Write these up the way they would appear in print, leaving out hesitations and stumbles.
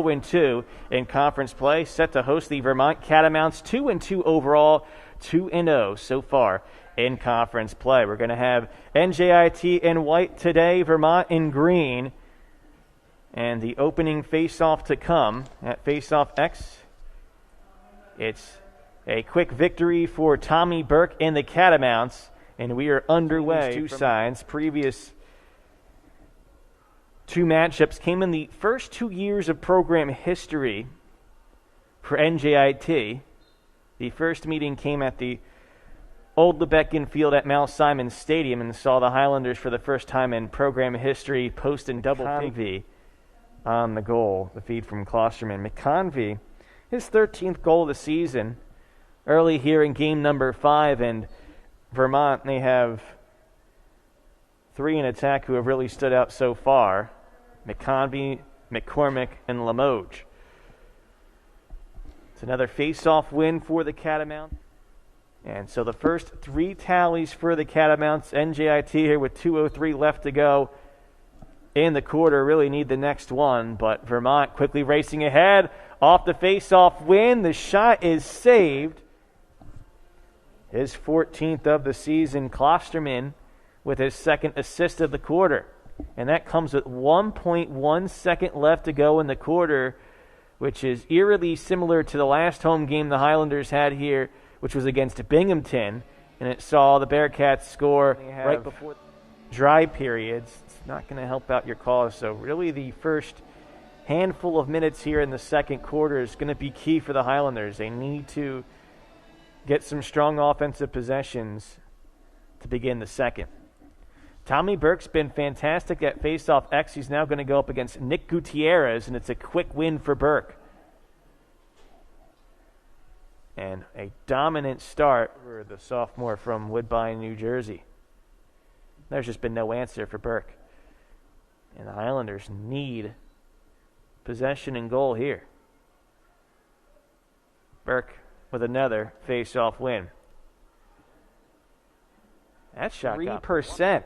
0-2 in conference play, set to host the Vermont Catamounts. 2-2 overall, 2-0 so far in conference play. We're going to have NJIT in white today, Vermont in green. And the opening face-off to come at Faceoff X. It's a quick victory for Tommy Burke and the Catamounts, and we are underway. Two sides. Previous two matchups came in the first 2 years of program history for NJIT. The first meeting came at the Old Lebecken Field at Mount Simon Stadium and saw the Highlanders for the first time in program history post and double McConvey on the goal, the feed from Klosterman. McConvey, his 13th goal of the season, early here in game number 5, and Vermont, they have 3 in attack who have really stood out so far: McConvey, McCormick, and Limoges. It's another face-off win for the Catamounts. And so the first 3 tallies for the Catamounts. NJIT here with 2:03 left to go in the quarter. Really need the next one, but Vermont quickly racing ahead off the face-off win. The shot is saved. His 14th of the season. Klosterman with his second assist of the quarter. And that comes with 1.1 second left to go in the quarter, which is eerily similar to the last home game the Highlanders had here, which was against Binghamton, and it saw the Bearcats score right before dry periods. It's not going to help out your cause, so really the first handful of minutes here in the second quarter is going to be key for the Highlanders. They need to get some strong offensive possessions to begin the second. Tommy Burke's been fantastic at Faceoff X. He's now going to go up against Nick Gutierrez, and it's a quick win for Burke. And a dominant start for the sophomore from Woodbine, New Jersey. There's just been no answer for Burke. And the Highlanders need possession and goal here. Burke with another face-off win. That shot 3%.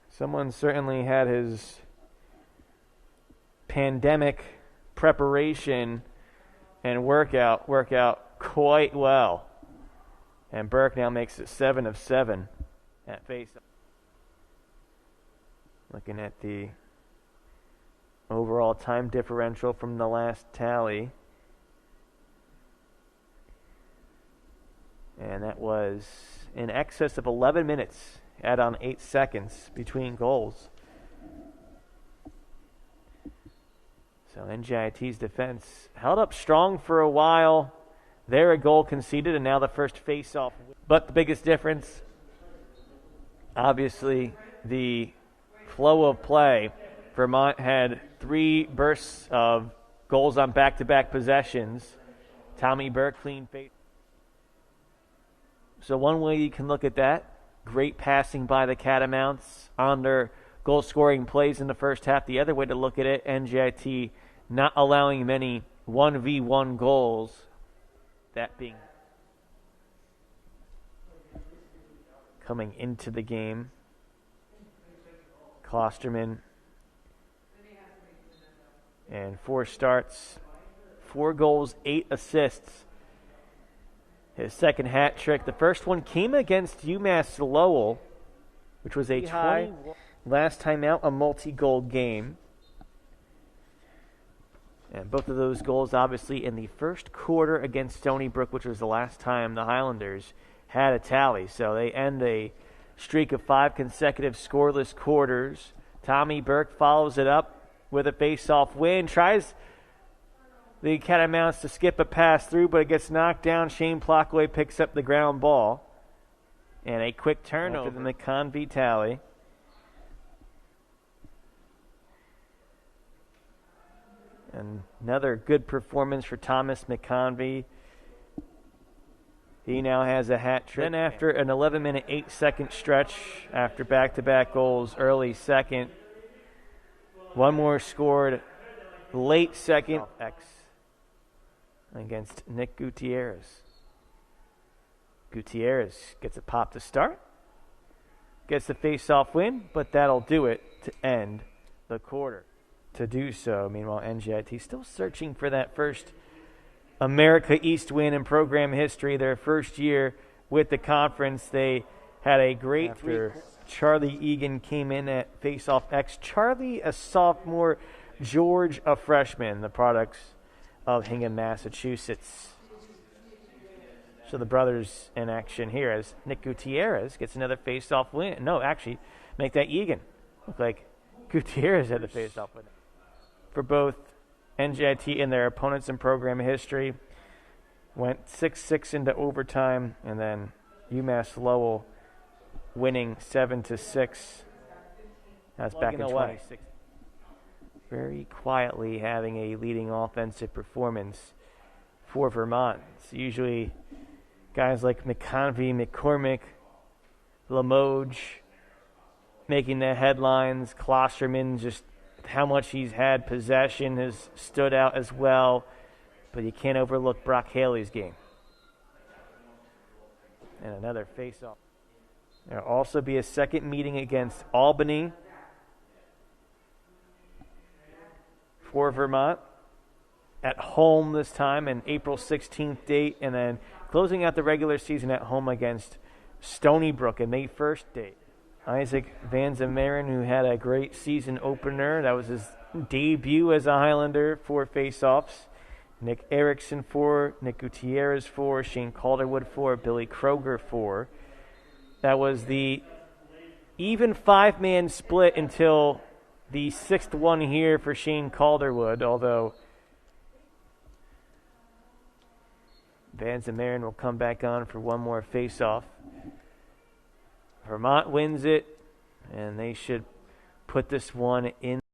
Someone certainly had his pandemic preparation and workout quite well. And Burke now makes it 7 of 7 at face-off. Looking at the overall time differential from the last tally. And that was in excess of 11 minutes, add on 8 seconds between goals. So NJIT's defense held up strong for a while. There a goal conceded, and now the first face-off. But the biggest difference, obviously, the flow of play. Vermont had 3 bursts of goals on back-to-back possessions. Tommy Burke clean face. So one way you can look at that, great passing by the Catamounts on their goal-scoring plays in the first half. The other way to look at it, NJIT not allowing many 1v1 goals. That being coming into the game. Klosterman. And 4 starts, 4 goals, 8 assists. His second hat trick. The first one came against UMass Lowell, which was a 20. Last time out, a multi-goal game. And both of those goals, obviously, in the first quarter against Stony Brook, which was the last time the Highlanders had a tally. So they end a streak of 5 consecutive scoreless quarters. Tommy Burke follows it up with a face-off win. Tries the Catamounts to skip a pass through, but it gets knocked down. Shane Plockway picks up the ground ball. And a quick turnover in the McConvey tally. And another good performance for Thomas McConvey. He now has a hat trick. Then after an 11-minute, 8-second stretch, after back-to-back goals, early second, one more scored late second X against Nick Gutierrez. Gutierrez gets a pop to start. Gets the face-off win, but that'll do it to end the quarter to do so. Meanwhile, NJIT still searching for that first America East win in program history. Their first year with the conference, they had a great after Charlie Egan came in at Faceoff X. Charlie, a sophomore, George, a freshman, the products of Hingham, Massachusetts. So the brothers in action here as Nick Gutierrez gets another faceoff win. No, actually, make that Egan look like Gutierrez had the faceoff win. For both NJIT and their opponents in program history, went 6-6 into overtime, and then UMass Lowell winning 7-6. That's back in 2016. Very quietly having a leading offensive performance for Vermont. It's usually guys like McConvey, McCormick, Limoges making the headlines. Klosterman, just how much he's had possession, has stood out as well. But you can't overlook Brock Haley's game. And another face-off. There will also be a second meeting against Albany for Vermont. At home this time, an April 16th date, and then closing out the regular season at home against Stony Brook, a May 1st date. Isaac Van Zemeren, who had a great season opener. That was his debut as a Highlander for faceoffs. Nick Erickson 4, Nick Gutierrez 4, Shane Calderwood 4, Billy Kroger 4. That was the even five-man split until the sixth one here for Shane Calderwood, although Van Zemeren will come back on for one more face-off. Vermont wins it, and they should put this one in.